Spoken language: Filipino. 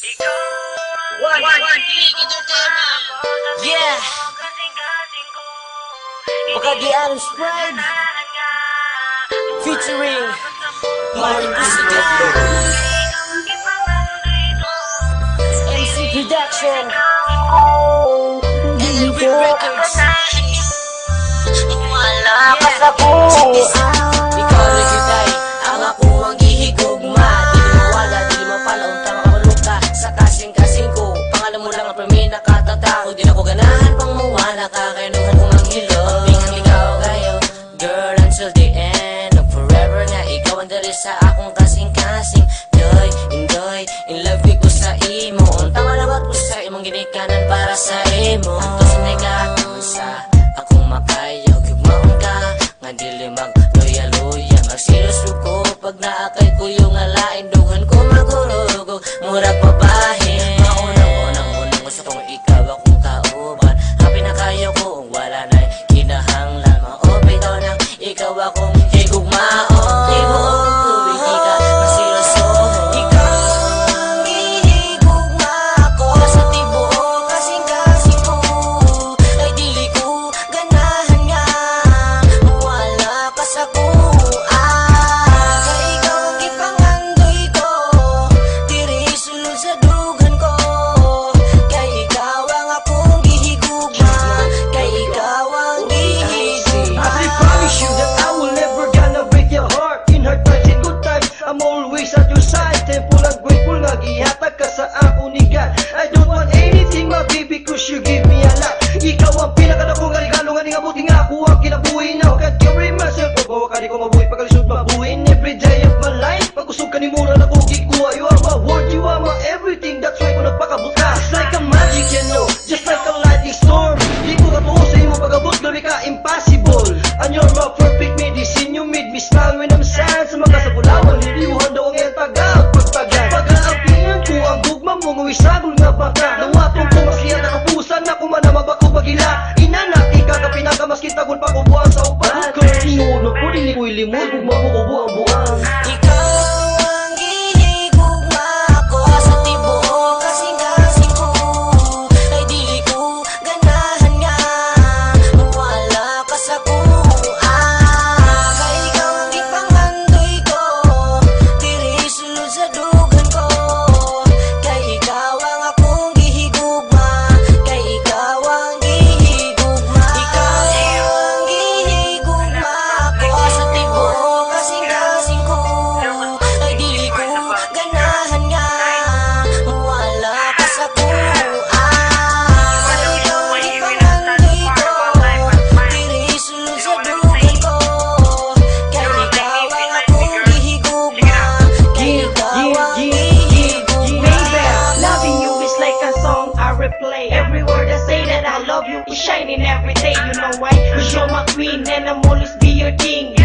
Yeah. Baka Alan Sprite featuring Mario President, MC Production, LB Records. Wala ka sa buhay. Ikaw lagi tayo, ang ako ang gihigugma. Di mawala, di mapalaon, tama ka maluka. Sa kasing-kasing ko, pangalan mo lang ang permi nakatatao. Di na ko ganahan pang mawala ka, kainuhan kong ang hilog. Pingang ligaw kayo, girl, until the end of forever nga. Ikaw ang dali sa akong kasing-kasing. Doy, indoy, in love ko sa imo. Tama na ba't ko sa imong ginikanan para sa imo? Tapos nagakon sa akong makayaw. Gugmaon ka, nga dili mag-loya-loya. Magsilos ko pag naakay ko yung alain. Duhan ko magurugog, murag pabahin. Maunang-unang gusto kong ikaw akong kauban. Happy na kayo ko, wala na kinahanglan. Maobay daw nang ikaw akong higugmaon. I'm always at your side, thankful and grateful nga gihatag ka sa ako ni God. I don't want anything my baby cause you give me a lot. Ikaw ang pinakadako nga regalo nga ningabuti nga ako ang kinabuhi. Now can't carry myself, pagbawa ka di ko mabuhi, pagkalisod mabuhin every day of my life. Pag usog ka ni mura na kuki ko, you are my world, you are my everything. That's why ko nagpakabuta. It's like a magic, you know, just like a lightning storm. Di ko katuo sa imo pagabot, grabe ka impossible. And you're my perfect medicine, you made me smile when I'm sad. Sa mga sabulawan, liliwhan daw ang iyong tagaw. Pagtagan, pag-aapihan ko ang gugma mo, nguwisagol nga baka. Nawatong ko masliyan na kapusan na kumanamag ako pagila. Inanati ka ka pinagamaskit tagol pa kubuhan sa upan. Kung sinunod ko, dili ko'y limod, gugma mo kubuhan-buhan. Ikaw ang gihigugma ko sa tibuok kasing-kasing ko. Ay dili ko ganahan nga mawala ka sa kuha. Kay ikaw ang ipangandoy ko, diri sulod sa dugan ko. Kay ikaw ang akong gihigugma, kay ikaw ang gihigugma. Ikaw ang gihigugma ko sa tibuok kasing-kasing ko. Ay dili ko ganahan nga mawala ka sa kuha. Kay ikaw ang ipangandoy ko, diri sulod sa dugan ko. Kay ikaw ang akong gihigugma, kay ikaw ang gihigugma. Baby, loving you is like a song I replay. Every word I say that I love you is shining every day. You know why? Cause you're my queen and I'm always be your king.